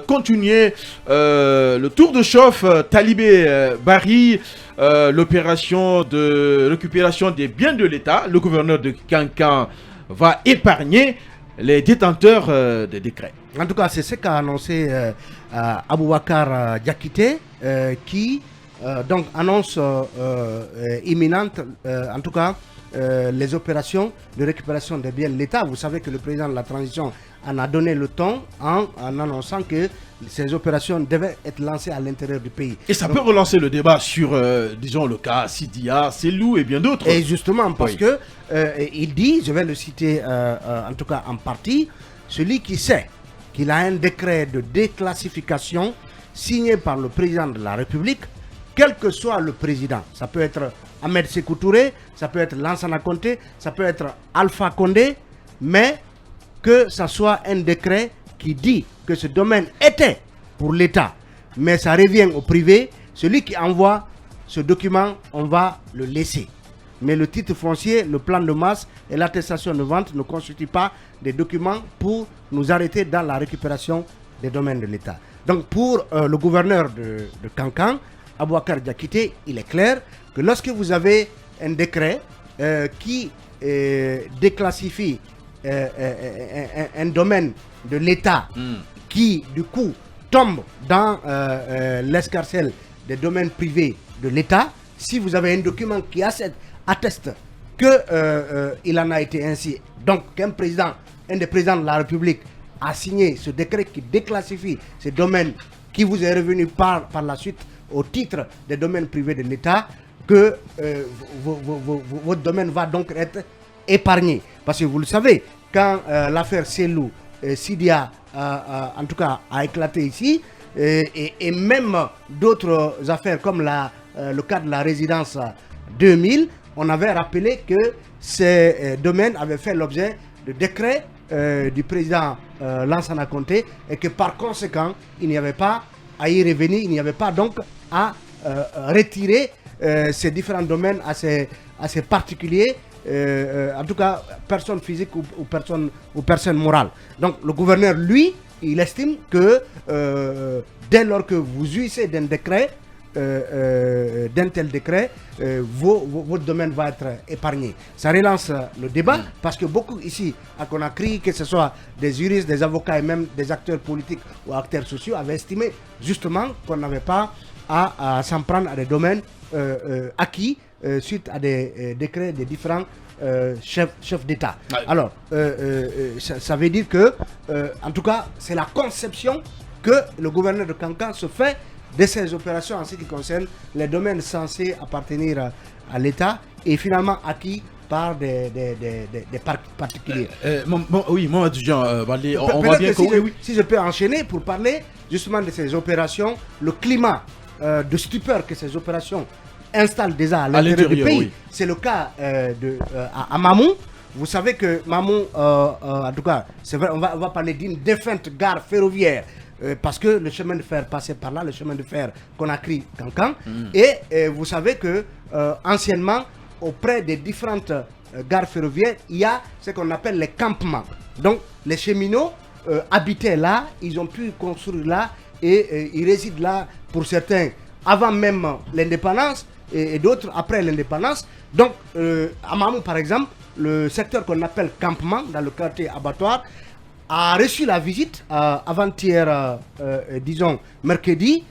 continuer le tour de chauffe Talibé Bari, l'opération de récupération des biens de l'État. Le gouverneur de Kankan va épargner les détenteurs des décrets. En tout cas, c'est ce qu'a annoncé Aboubakar Diakité, qui donc annonce imminente, en tout cas, les opérations de récupération des biens de l'État. Vous savez que le président de la transition en a donné le ton en annonçant que ces opérations devaient être lancées à l'intérieur du pays. Et ça peut relancer le débat sur, disons, le cas Sidia, Selou et bien d'autres. Et justement, parce que il dit, je vais le citer en tout cas en partie, celui qui sait qu'il a un décret de déclassification signé par le président de la République, quel que soit le président, ça peut être Ahmed Sékou Touré, ça peut être Lansana Conté, ça peut être Alpha Condé, mais que ça soit un décret qui dit que ce domaine était pour l'État, mais ça revient au privé, celui qui envoie ce document, on va le laisser. Mais le titre foncier, le plan de masse et l'attestation de vente ne constituent pas des documents pour nous arrêter dans la récupération des domaines de l'État. Donc pour le gouverneur de Kankan, Aboubakar Diakité, il est clair que lorsque vous avez un décret qui déclassifie un domaine de l'État qui du coup tombe dans l'escarcelle des domaines privés de l'État, si vous avez un document qui atteste qu'il en a été ainsi, donc qu'un président, un des présidents de la République a signé ce décret qui déclassifie ces domaines qui vous est revenu par la suite au titre des domaines privés de l'État, que votre domaine va donc être épargné. Parce que vous le savez, quand l'affaire Selou, Sidia, en tout cas, a éclaté ici, et même d'autres affaires comme le cas de la résidence 2000, on avait rappelé que ces domaines avaient fait l'objet de décrets du président Lansana Conté, et que par conséquent, il n'y avait pas à y revenir, il n'y avait pas donc à retirer ces différents domaines à ces particuliers, en tout cas personnes physiques ou personnes morales. Donc le gouverneur, lui, il estime que dès lors que vous jouissez d'un décret, d'un tel décret, votre domaine va être épargné. Ça relance le débat parce que beaucoup ici à Conakry, que ce soit des juristes, des avocats et même des acteurs politiques ou acteurs sociaux, avaient estimé justement qu'on n'avait pas à s'en prendre à des domaines acquis suite à des décrets des différents chefs d'État. Alors, ça veut dire que, en tout cas, c'est la conception que le gouverneur de Kankan se fait de ces opérations en ce qui concerne les domaines censés appartenir à l'État et finalement acquis par des particuliers. Oui, moi, on va bien si je peux enchaîner pour parler justement de ces opérations, le climat de stupeur que ces opérations installent déjà à l'intérieur du pays. Oui. C'est le cas à Mamou. Vous savez que Mamou, en tout cas, c'est vrai, on va parler d'une défunte gare ferroviaire. Parce que le chemin de fer passait par là, le chemin de fer Conakry-Kankan. Et vous savez que anciennement, auprès des différentes gares ferroviaires, il y a ce qu'on appelle les campements. Donc les cheminots habitaient là, ils ont pu construire là et ils résident là pour certains avant même l'indépendance et d'autres après l'indépendance. Donc à Mamou par exemple, le secteur qu'on appelle campement dans le quartier abattoir a reçu la visite avant-hier, disons mercredi,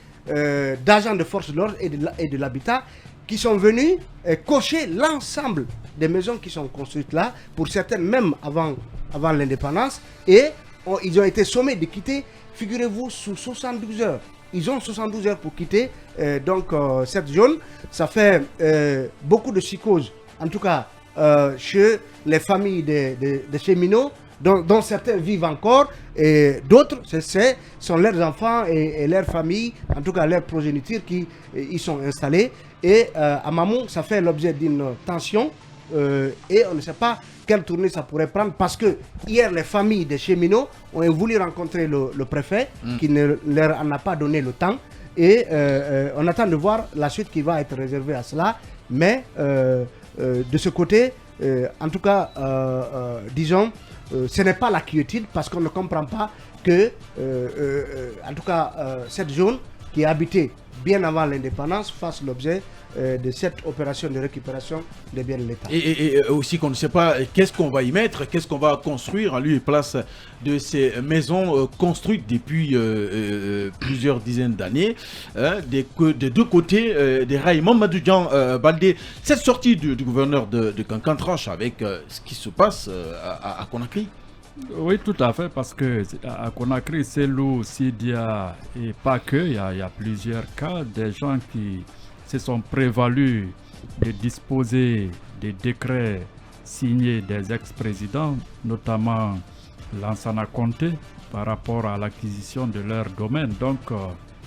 d'agents de force de l'ordre et de l'habitat qui sont venus cocher l'ensemble des maisons qui sont construites là, pour certaines même avant l'indépendance, et ils ont été sommés de quitter, figurez-vous, sous 72 heures. Ils ont 72 heures pour quitter cette zone. Ça fait beaucoup de psychose, en tout cas chez les familles des cheminots, dont certains vivent encore, et d'autres, sont leurs enfants et leurs familles, en tout cas leurs progénitures qui y sont installés. Et à Mamou, ça fait l'objet d'une tension, et on ne sait pas quelle tournée ça pourrait prendre, parce que hier, les familles des cheminots ont voulu rencontrer le préfet, qui ne leur en a pas donné le temps, et on attend de voir la suite qui va être réservée à cela. Mais de ce côté, en tout cas, disons, ce n'est pas la quiétude, parce qu'on ne comprend pas que, en tout cas, cette zone qui est habitée bien avant l'indépendance fasse l'objet de cette opération de récupération des biens de l'État. Et aussi qu'on ne sait pas qu'est-ce qu'on va y mettre, qu'est-ce qu'on va construire en lieu et place de ces maisons construites depuis plusieurs dizaines d'années, des deux côtés des rails. Mamadou Dian Baldé, cette sortie du gouverneur de Kankan tranche avec ce qui se passe à Conakry. Oui, tout à fait, parce que à Conakry, Selou, Sidia et pas que, il y a plusieurs cas, des gens qui se sont prévalus de disposer des décrets signés des ex-présidents, notamment Lansana Conté, par rapport à l'acquisition de leur domaine. Donc,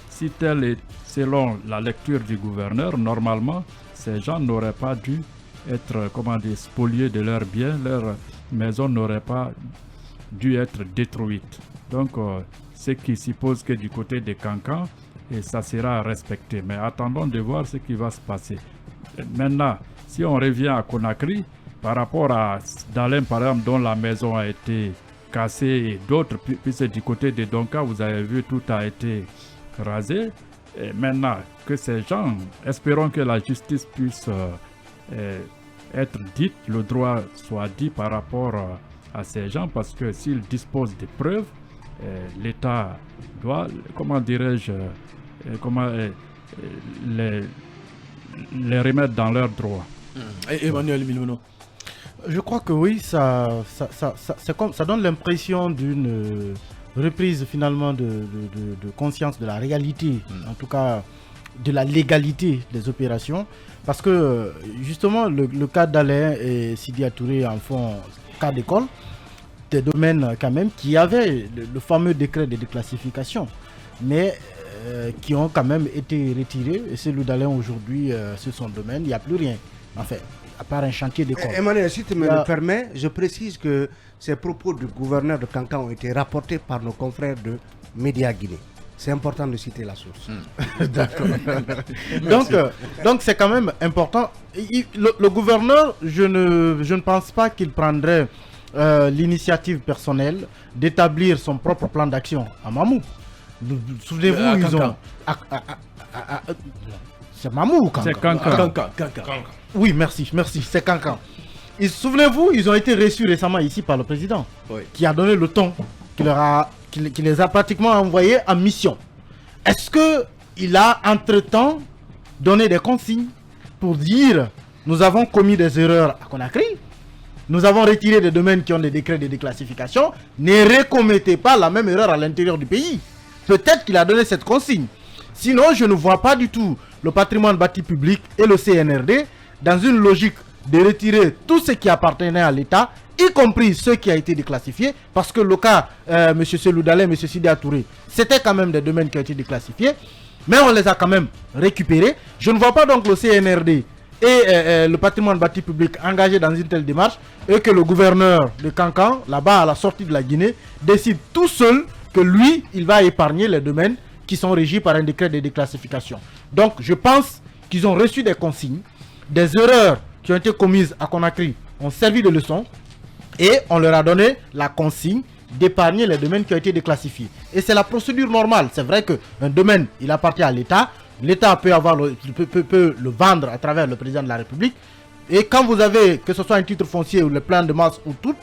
si tel est, selon la lecture du gouverneur, normalement, ces gens n'auraient pas dû être, spoliés de leurs biens, leur maison n'aurait pas dû être détruite. Donc, ce qui suppose que du côté des Cancans, et ça sera respecté. Mais attendons de voir ce qui va se passer. Maintenant, si on revient à Conakry, par rapport à Dalem, par exemple, dont la maison a été cassée et d'autres, puisque du côté de Donka, vous avez vu, tout a été rasé. Et maintenant, que ces gens, espérons que la justice puisse être dite, le droit soit dit par rapport à ces gens, parce que s'ils disposent de preuves, l'État doit, les remettre dans leurs droits. Emmanuel Milmono. Je crois que oui, ça donne l'impression d'une reprise finalement de conscience de la réalité, en tout cas de la légalité des opérations, parce que justement le cas d'Alain et Sidia Touré en font cas d'école, des domaines quand même qui avaient le fameux décret de déclassification, mais qui ont quand même été retirés. Et celui d'Alain aujourd'hui, sur son domaine, il n'y a plus rien, en fait, à part un chantier d'école. Emmanuel, si tu me le permets, je précise que ces propos du gouverneur de Kankan ont été rapportés par nos confrères de Média Guinée. C'est important de citer la source. D'accord. Donc c'est quand même important. Le gouverneur, je ne pense pas qu'il prendrait l'initiative personnelle d'établir son propre plan d'action à Mamou. Souvenez-vous, ils ont... C'est Mamou ou Kankan? C'est Kankan. Oui, merci, c'est Kankan. Souvenez-vous, ils ont été reçus récemment ici par le président, qui a donné le ton, qui les a pratiquement envoyés en mission. Est-ce qu'il a entre-temps donné des consignes pour dire nous avons commis des erreurs à Conakry, nous avons retiré des domaines qui ont des décrets de déclassification, ne recommettez pas la même erreur à l'intérieur du pays? Peut-être qu'il a donné cette consigne. Sinon, je ne vois pas du tout le patrimoine bâti public et le CNRD dans une logique de retirer tout ce qui appartenait à l'État, y compris ceux qui a été déclassifiés, parce que le cas M. Selou Dalem, M. Sidia Touré, c'était quand même des domaines qui ont été déclassifiés, mais on les a quand même récupérés. Je ne vois pas donc le CNRD et le patrimoine bâti public engagés dans une telle démarche, et que le gouverneur de Kankan, là-bas à la sortie de la Guinée, décide tout seul que lui, il va épargner les domaines qui sont régis par un décret de déclassification. Donc je pense qu'ils ont reçu des consignes, des erreurs qui ont été commises à Conakry ont servi de leçon, et on leur a donné la consigne d'épargner les domaines qui ont été déclassifiés. Et c'est la procédure normale. C'est vrai qu'un domaine, il appartient à l'État. L'État peut le vendre à travers le président de la République. Et quand vous avez, que ce soit un titre foncier ou le plan de masse ou tout,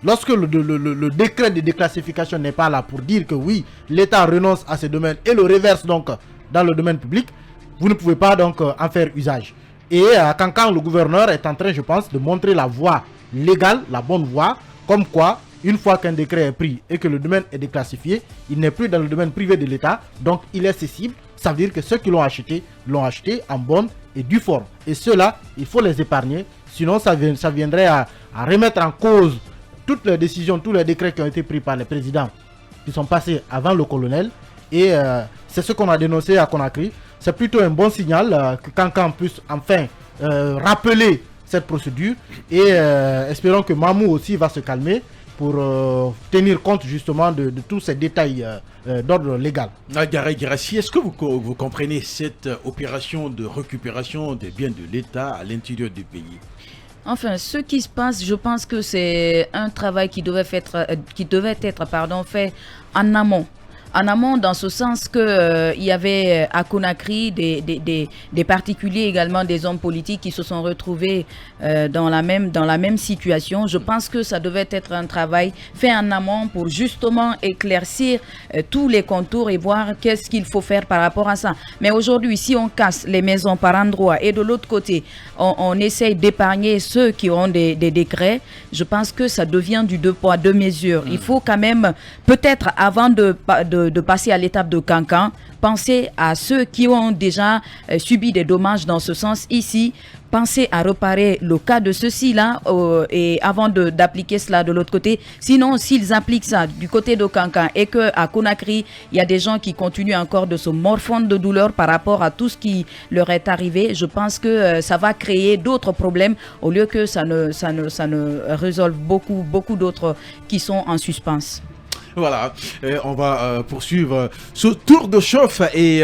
lorsque le décret de déclassification n'est pas là pour dire que oui, l'État renonce à ces domaines et le reverse donc dans le domaine public, vous ne pouvez pas donc en faire usage. Et à Kankan, le gouverneur est en train, je pense, de montrer la voie légale, la bonne voie, comme quoi, une fois qu'un décret est pris et que le domaine est déclassifié, il n'est plus dans le domaine privé de l'État, donc il est cessible. Ça veut dire que ceux qui l'ont acheté en bonne et due forme. Et ceux-là, il faut les épargner, sinon ça viendrait à remettre en cause toutes les décisions, tous les décrets qui ont été pris par les présidents qui sont passés avant le colonel. Et c'est ce qu'on a dénoncé à Conakry. C'est plutôt un bon signal que Kankan puisse enfin rappeler cette procédure. Et espérons que Mamou aussi va se calmer pour tenir compte justement de tous ces détails d'ordre légal. Garay Girassi, est-ce que vous comprenez cette opération de récupération des biens de l'État à l'intérieur du pays? Enfin, ce qui se passe, je pense que c'est un travail qui devait être fait en amont. En amont, dans ce sens que il y avait à Conakry des particuliers également, des hommes politiques qui se sont retrouvés dans la même situation. Je pense que ça devait être un travail fait en amont pour justement éclaircir tous les contours et voir qu'est-ce qu'il faut faire par rapport à ça. Mais aujourd'hui, si on casse les maisons par endroits et de l'autre côté, on essaye d'épargner ceux qui ont des décrets, je pense que ça devient du 2 poids 2 mesures. Il faut quand même, peut-être avant de passer à l'étape de Cancan, penser à ceux qui ont déjà subi des dommages dans ce sens ici, penser à réparer le cas de ceux-ci-là et avant d'appliquer cela de l'autre côté. Sinon, s'ils appliquent ça du côté de Cancan et qu'à Conakry, il y a des gens qui continuent encore de se morfondre de douleur par rapport à tout ce qui leur est arrivé, je pense que ça va créer d'autres problèmes au lieu que ça ne résolve beaucoup d'autres qui sont en suspens. Voilà, on va poursuivre ce tour de chauffe et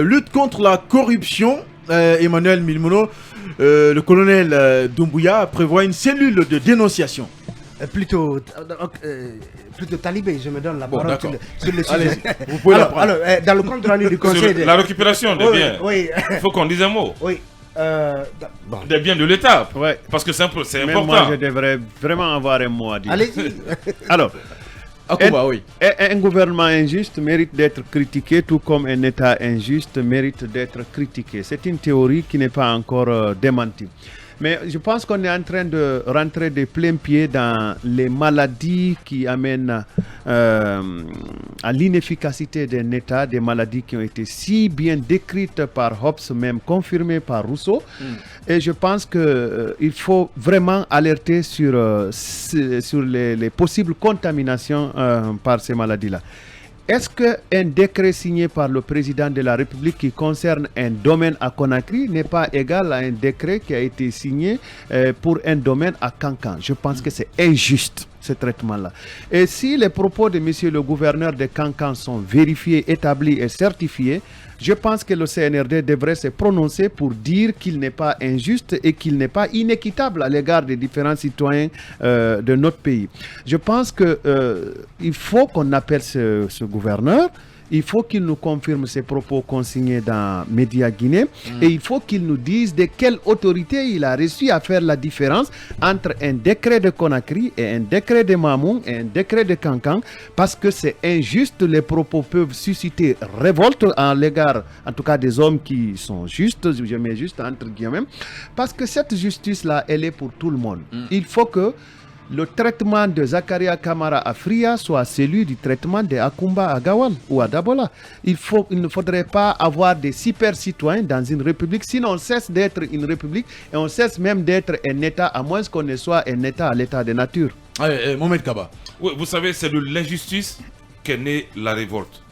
lutte contre la corruption. Emmanuel Milmono, le colonel Doumbouya prévoit une cellule de dénonciation. Plutôt talibé, je me donne la parole sur le sujet. Allez, vous pouvez alors, dans le compte rendu du conseil... La récupération des biens, il faut qu'on dise un mot. Oui. Des biens de l'État, ouais. Parce que c'est important. Moi, je devrais vraiment avoir un mot à dire. Allez-y. Alors, oui. Un gouvernement injuste mérite d'être critiqué, tout comme un État injuste mérite d'être critiqué. C'est une théorie qui n'est pas encore démentie. Mais je pense qu'on est en train de rentrer de plein pied dans les maladies qui amènent à l'inefficacité d'un État, des maladies qui ont été si bien décrites par Hobbes, même confirmées par Rousseau. Et je pense qu'il faut vraiment alerter sur les possibles contaminations par ces maladies-là. Est-ce qu'un décret signé par le président de la République qui concerne un domaine à Conakry n'est pas égal à un décret qui a été signé pour un domaine à Cancan? Je pense que c'est injuste, ce traitement-là. Et si les propos de monsieur le gouverneur de Cancan sont vérifiés, établis et certifiés, je pense que le CNRD devrait se prononcer pour dire qu'il n'est pas injuste et qu'il n'est pas inéquitable à l'égard des différents citoyens de notre pays. Je pense qu'il faut qu'on appelle ce gouverneur. Il faut qu'il nous confirme ses propos consignés dans Média Guinée et il faut qu'il nous dise de quelle autorité il a réussi à faire la différence entre un décret de Conakry et un décret de Mamoun et un décret de Cancan, parce que c'est injuste. Les propos peuvent susciter révolte à l'égard, en tout cas des hommes qui sont justes, je mets juste entre guillemets, parce que cette justice-là, elle est pour tout le monde. Il faut que le traitement de Zakaria Kamara à Fria soit celui du traitement de Akumba à Gawan ou à Dabola. Il ne faudrait pas avoir des super citoyens dans une république, sinon on cesse d'être une république et on cesse même d'être un État, à moins qu'on ne soit un État à l'état de nature. Mohamed Kaba. Oui, vous savez, c'est de l'injustice qu'est née la révolte.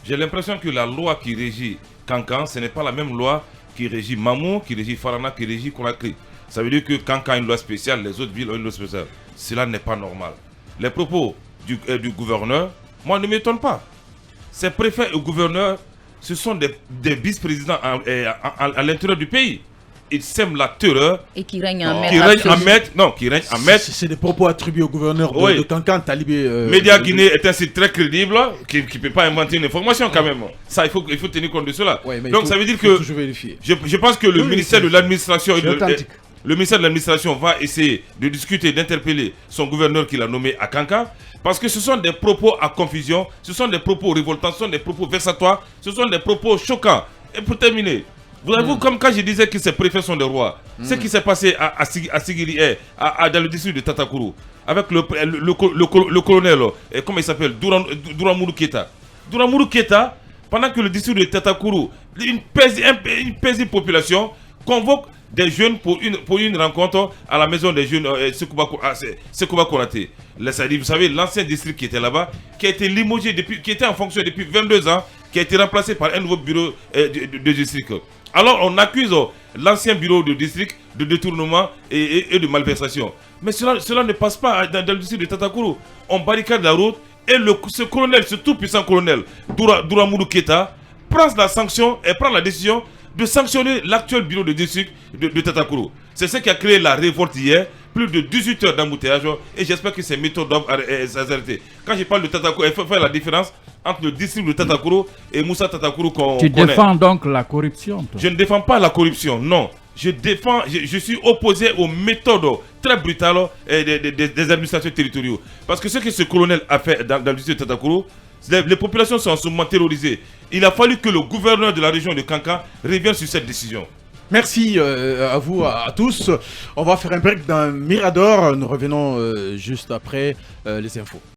J'ai l'impression que la loi qui régit Cancan, ce n'est pas la même loi qui régit Mamou, qui régit Farana, qui régit Conakry. Ça veut dire que Cancan a une loi spéciale, les autres villes ont une loi spéciale. Cela n'est pas normal. Les propos du gouverneur, moi, ne m'étonne pas. Ces préfets et gouverneurs, ce sont des vice-présidents à l'intérieur du pays. Ils sèment la terreur. Et qui règnent en maître. Qui règnent en maître. C'est des propos attribués au gouverneur de Cancan, Talibé. Média Guinée est un site très crédible qui ne peut pas inventer une information quand même. Ça, il faut tenir compte de cela. Donc ça veut dire que je pense que le ministère de l'administration le ministère de l'administration va essayer de discuter, d'interpeller son gouverneur qu'il a nommé à Cancan, parce que ce sont des propos à confusion, ce sont des propos révoltants, ce sont des propos vexatoires, ce sont des propos choquants. Et pour terminer, vous avez vu, comme quand je disais que ces préfets sont des rois, ce qui s'est passé à Sigiri, dans le district de Tatakourou, avec le colonel, comment il s'appelle, Douramourou Keita. Douramourou Keita, pendant que le district de Tatakourou, une paisible population, convoque des jeunes pour une rencontre à la maison des jeunes Sekouba Konaté. Vous savez, l'ancien district qui était là-bas, qui a été limogé, qui était en fonction depuis 22 ans, qui a été remplacé par un nouveau bureau de district. Alors on accuse l'ancien bureau de district de détournement et de malversation. Mais cela ne passe pas dans le district de Tatakourou. On barricade la route et ce colonel, ce tout puissant colonel, Douramourou Keita, prend la sanction et prend la décision de sanctionner l'actuel bureau de district de Tatakoro. C'est ce qui a créé la révolte hier, plus de 18 heures d'embouteillage, et j'espère que ces méthodes doivent s'arrêter. Quand je parle de Tatakoro, il faut faire la différence entre le district de Tatakoro et Moussa Tatakoro qu'on connaît. Tu défends donc la corruption, toi? Je ne défends pas la corruption, non. Je suis opposé aux méthodes très brutales des administrations territoriales. Parce que ce que ce colonel a fait dans le district de Tatakoro, les populations sont en ce moment terrorisées. Il a fallu que le gouverneur de la région de Kankan revienne sur cette décision. Merci à vous, à tous. On va faire un break dans Mirador. Nous revenons juste après les infos.